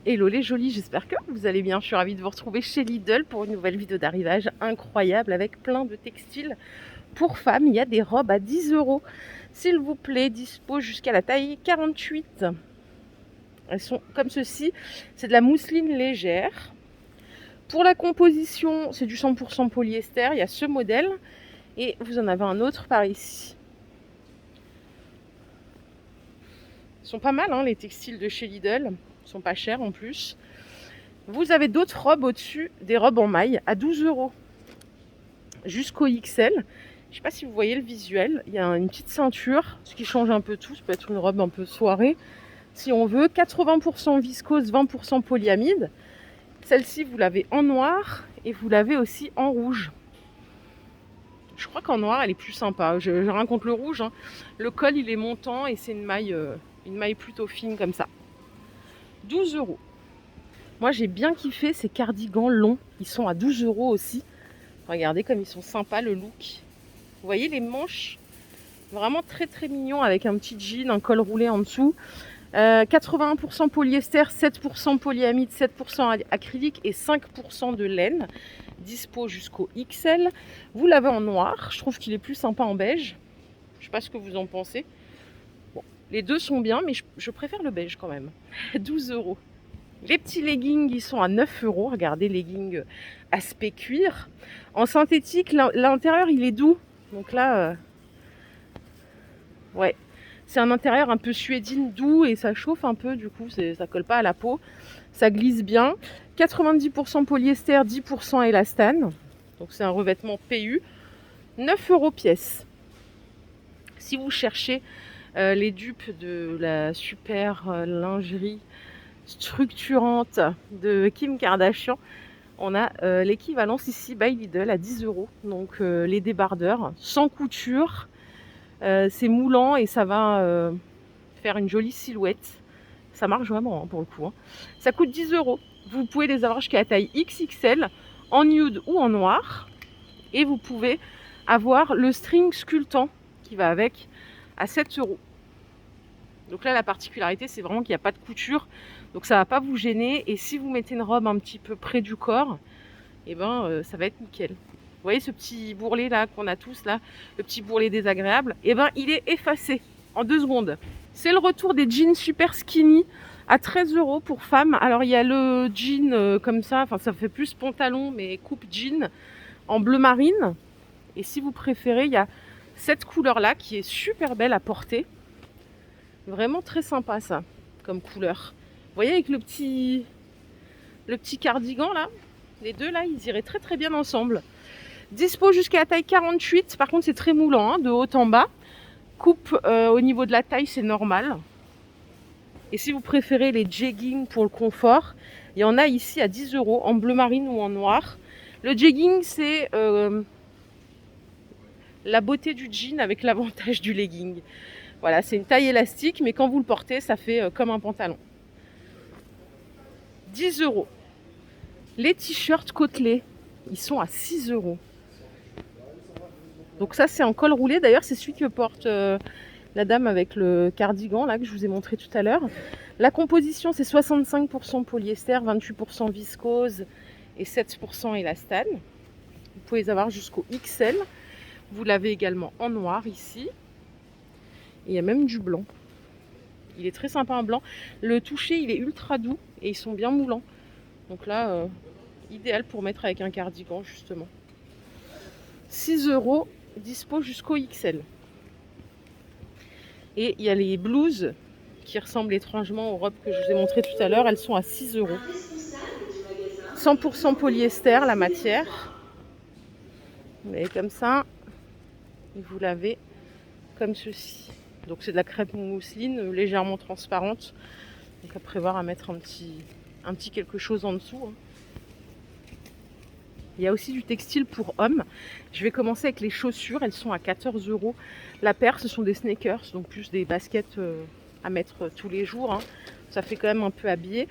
Hello les jolis, j'espère que vous allez bien. Je suis ravie de vous retrouver chez Lidl pour une nouvelle vidéo d'arrivage incroyable avec plein de textiles pour femmes. Il y a des robes à 10 €, s'il vous plaît, dispo jusqu'à la taille 48. Elles sont comme ceci, c'est de la mousseline légère. Pour la composition, c'est du 100% polyester, il y a ce modèle et vous en avez un autre par ici. Ils sont pas mal hein, les textiles de chez Lidl, ils sont pas chers en plus. Vous avez d'autres robes au-dessus, des robes en maille à 12 € jusqu'au XL. Je ne sais pas si vous voyez le visuel, il y a une petite ceinture, ce qui change un peu tout, ça peut être une robe un peu soirée si on veut. 80% viscose, 20% polyamide. Celle-ci vous l'avez en noir et vous l'avez aussi en rouge. Je crois qu'en noir elle est plus sympa, je rien contre le rouge hein. Le col il est montant et c'est une maille plutôt fine comme ça. 12 €. Moi j'ai bien kiffé ces cardigans longs, ils sont à 12 € aussi. Regardez comme ils sont sympas le look. Vous voyez les manches, vraiment très très mignon avec un petit jean, un col roulé en dessous. 81% polyester, 7% polyamide, 7% acrylique et 5% de laine. Dispo jusqu'au XL. Vous l'avez en noir, je trouve qu'il est plus sympa en beige. Je ne sais pas ce que vous en pensez. Bon, les deux sont bien, mais je préfère le beige quand même. 12 €. Les petits leggings, ils sont à 9 €. Regardez, leggings aspect cuir. En synthétique, l'intérieur, il est doux. Donc là, ouais, c'est un intérieur un peu suédine doux et ça chauffe un peu. Du coup, ça colle pas à la peau. Ça glisse bien. 90% polyester, 10% élastane. Donc c'est un revêtement PU. 9 € pièce. Si vous cherchez les dupes de la super lingerie structurante de Kim Kardashian, on a l'équivalence ici by Lidl à 10 €. Donc les débardeurs sans couture, c'est moulant et ça va faire une jolie silhouette. Ça marche vraiment hein, pour le coup hein. Ça coûte 10 €. Vous pouvez les avoir jusqu'à la taille XXL en nude ou en noir et vous pouvez avoir le string sculptant qui va avec à 7 €. Donc là, la particularité, c'est vraiment qu'il n'y a pas de couture. Donc ça ne va pas vous gêner. Et si vous mettez une robe un petit peu près du corps, eh ben, ça va être nickel. Vous voyez ce petit bourrelet là qu'on a tous là, le petit bourrelet désagréable, eh ben, il est effacé en 2 secondes. C'est le retour des jeans super skinny à 13 € pour femmes. Alors il y a le jean comme ça, enfin ça fait plus pantalon mais coupe jean en bleu marine. Et si vous préférez, il y a cette couleur là qui est super belle à porter. Vraiment très sympa ça, comme couleur. Vous voyez avec le petit cardigan là, les deux là, ils iraient très très bien ensemble. Dispo jusqu'à la taille 48, par contre c'est très moulant, hein, de haut en bas. Coupe au niveau de la taille, c'est normal. Et si vous préférez les jeggings pour le confort, il y en a ici à 10 € en bleu marine ou en noir. Le jegging, c'est la beauté du jean avec l'avantage du legging. Voilà, c'est une taille élastique, mais quand vous le portez, ça fait comme un pantalon. 10 €. Les t-shirts côtelés, ils sont à 6 €. Donc ça, c'est en col roulé. D'ailleurs, c'est celui que porte la dame avec le cardigan là que je vous ai montré tout à l'heure. La composition, c'est 65% polyester, 28% viscose et 7% élastane. Vous pouvez les avoir jusqu'au XL. Vous l'avez également en noir ici. Et il y a même du blanc. Il est très sympa en blanc. Le toucher, il est ultra doux et ils sont bien moulants. Donc là, idéal pour mettre avec un cardigan justement. 6 €, dispo jusqu'au XL. Et il y a les blouses qui ressemblent étrangement aux robes que je vous ai montrées tout à l'heure. Elles sont à 6 €. 100% polyester la matière. Vous l'avez comme ça. Et vous l'avez comme ceci. Donc c'est de la crêpe mousseline légèrement transparente. Donc à prévoir à mettre un petit quelque chose en dessous. Hein. Il y a aussi du textile pour hommes. Je vais commencer avec les chaussures. Elles sont à 14 € la paire. Ce sont des sneakers, donc plus des baskets à mettre tous les jours. Hein. Ça fait quand même un peu habillé.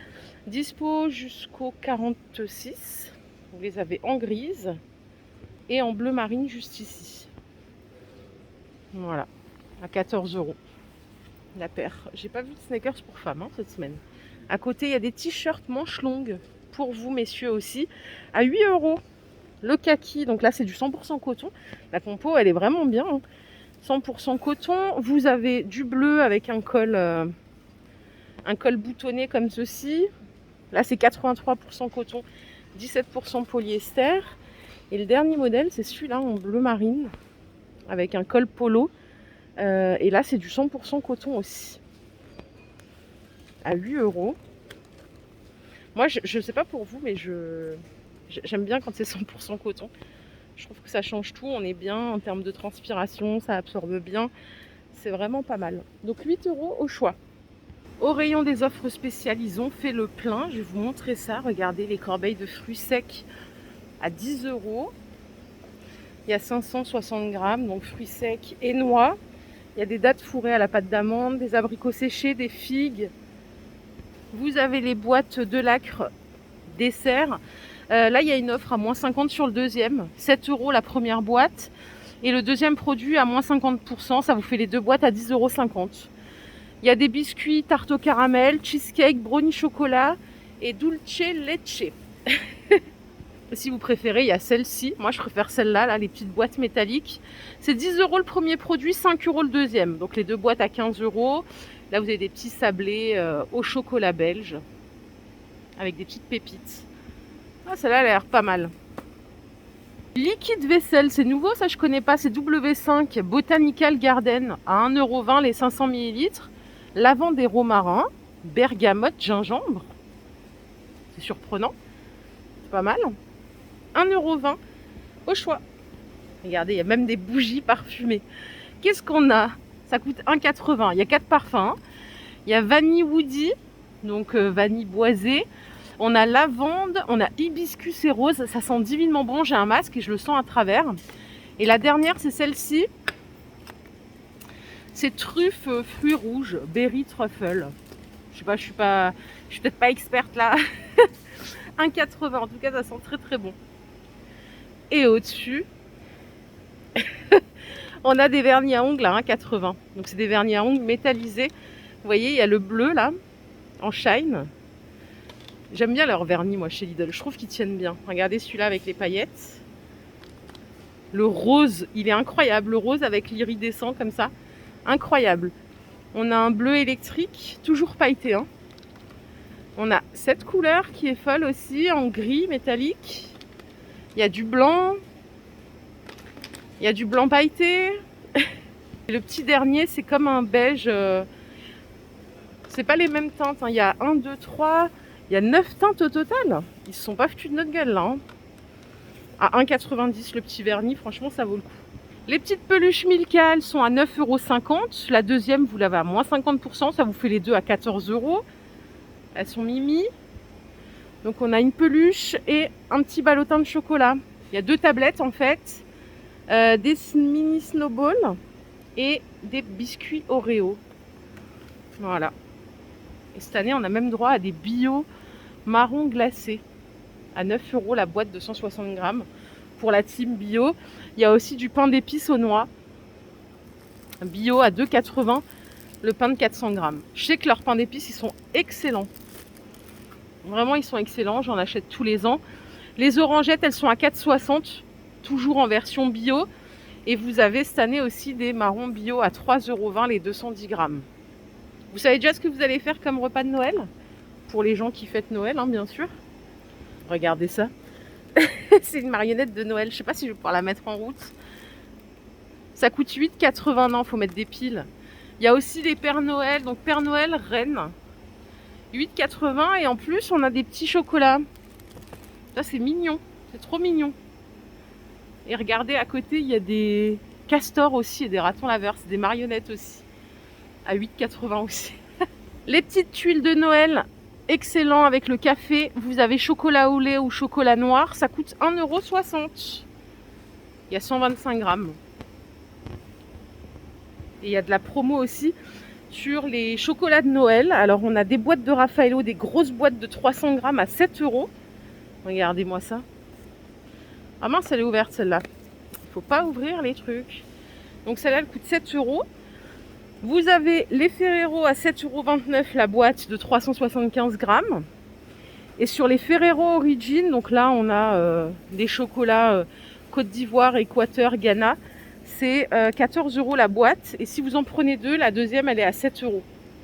Dispo jusqu'au 46. Vous les avez en grise et en bleu marine juste ici. Voilà, à 14 € la paire. J'ai pas vu de sneakers pour femmes hein, cette semaine. À côté, il y a des t-shirts manches longues pour vous, messieurs, aussi, à 8 euros. Le kaki, donc là, c'est du 100% coton. La compo, elle est vraiment bien, hein. 100% coton. Vous avez du bleu avec un col boutonné comme ceci. Là, c'est 83% coton, 17% polyester. Et le dernier modèle, c'est celui-là en bleu marine avec un col polo. Et là, c'est du 100% coton aussi. À 8 euros. Moi, je ne sais pas pour vous, mais j'aime bien quand c'est 100% coton. Je trouve que ça change tout. On est bien en termes de transpiration, ça absorbe bien. C'est vraiment pas mal. Donc 8 euros au choix. Au rayon des offres spéciales, ils ont fait le plein. Je vais vous montrer ça. Regardez les corbeilles de fruits secs à 10 euros. Il y a 560 grammes, donc fruits secs et noix. Il y a des dattes fourrées à la pâte d'amande, des abricots séchés, des figues. Vous avez les boîtes de Lacre dessert. Là, il y a une offre à moins 50 sur le deuxième. 7 euros la première boîte. Et le deuxième produit à moins 50%. Ça vous fait les deux boîtes à 10,50 euros. Il y a des biscuits, tarte au caramel, cheesecake, brownie chocolat et dulce leche. Si vous préférez, il y a celle-ci. Moi, je préfère celle-là, là, les petites boîtes métalliques. C'est 10 euros le premier produit, 5 euros le deuxième. Donc les deux boîtes à 15 euros. Là, vous avez des petits sablés au chocolat belge avec des petites pépites. Ah, celle-là, elle a l'air pas mal. Liquide vaisselle, c'est nouveau, ça je connais pas. C'est W5 Botanical Garden à 1,20 € les 500 ml. Lavande et romarin, bergamote, gingembre. C'est surprenant. C'est pas mal. 1,20 € au choix. Regardez, il y a même des bougies parfumées. Qu'est-ce qu'on a? Ça coûte 1,80 €. Il y a 4 parfums. Il y a vanille woody, donc vanille boisée. On a lavande, on a hibiscus et rose. Ça sent divinement bon. J'ai un masque et je le sens à travers. Et la dernière, c'est celle-ci. C'est truffe fruits rouges, berry truffle. Je sais pas, je suis peut-être pas experte là. 1,80 €. En tout cas, ça sent très très bon. Et au-dessus, on a des vernis à ongles à 1,80 €. Donc c'est des vernis à ongles métallisés. Vous voyez, il y a le bleu là, en shine. J'aime bien leurs vernis, moi, chez Lidl. Je trouve qu'ils tiennent bien. Regardez celui-là avec les paillettes. Le rose, il est incroyable. Le rose avec l'iridescent comme ça. Incroyable. On a un bleu électrique, toujours pailleté, hein. On a cette couleur qui est folle aussi, en gris métallique. Il y a du blanc. Il y a du blanc pailleté. Et le petit dernier, c'est comme un beige. C'est pas les mêmes teintes, hein. Il y a 1, 2, 3. Il y a 9 teintes au total. Ils se sont pas foutus de notre gueule là, hein. À 1,90 € le petit vernis, franchement ça vaut le coup. Les petites peluches Milka, elles sont à 9,50 €. La deuxième, vous l'avez à moins 50%. Ça vous fait les deux à 14 €. Elles sont mimi. Donc on a une peluche et un petit ballotin de chocolat. Il y a 2 tablettes en fait. Des mini snowballs et des biscuits Oreo. Voilà. Et cette année, on a même droit à des bio marron glacés. À 9 € la boîte de 160 grammes. Pour la team bio. Il y a aussi du pain d'épices aux noix. Bio à 2,80 € le pain de 400 grammes. Je sais que leurs pains d'épices, ils sont excellents. Vraiment, ils sont excellents. J'en achète tous les ans. Les orangettes, elles sont à 4,60 €. Toujours en version bio. Et vous avez cette année aussi des marrons bio à 3,20 € les 210 grammes. Vous savez déjà ce que vous allez faire comme repas de Noël? Pour les gens qui fêtent Noël, hein, bien sûr. Regardez ça. C'est une marionnette de Noël. Je sais pas si je vais pouvoir la mettre en route. Ça coûte 8,80 €. Non, il faut mettre des piles. Il y a aussi les Pères Noël. Donc Père Noël, Rennes. 8,80 € et en plus, on a des petits chocolats. Ça, c'est mignon. C'est trop mignon. Et regardez, à côté, il y a des castors aussi et des ratons laveurs. C'est des marionnettes aussi. À 8,80 € aussi. Les petites tuiles de Noël, excellent avec le café. Vous avez chocolat au lait ou chocolat noir. Ça coûte 1,60 €. Il y a 125 grammes. Et il y a de la promo aussi sur les chocolats de Noël. Alors, on a des boîtes de Raffaello, des grosses boîtes de 300 grammes à 7 €. Regardez-moi ça. Ah mince, elle est ouverte celle-là. Il ne faut pas ouvrir les trucs. Donc celle-là, elle coûte 7 €. Vous avez les Ferrero à 7,29 € la boîte de 375 grammes. Et sur les Ferrero Origin, donc là on a des chocolats Côte d'Ivoire, Équateur, Ghana. C'est 14 € la boîte. Et si vous en prenez deux, la deuxième elle est à 7 €,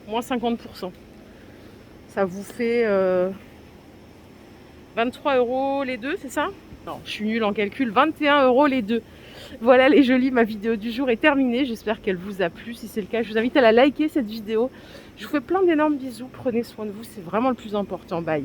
moins 50%. Ça vous fait 23 € les deux, c'est ça? Non, je suis nulle en calcul. 21 € les deux. Voilà les jolis, ma vidéo du jour est terminée. J'espère qu'elle vous a plu. Si c'est le cas, je vous invite à la liker cette vidéo. Je vous fais plein d'énormes bisous. Prenez soin de vous, c'est vraiment le plus important. Bye.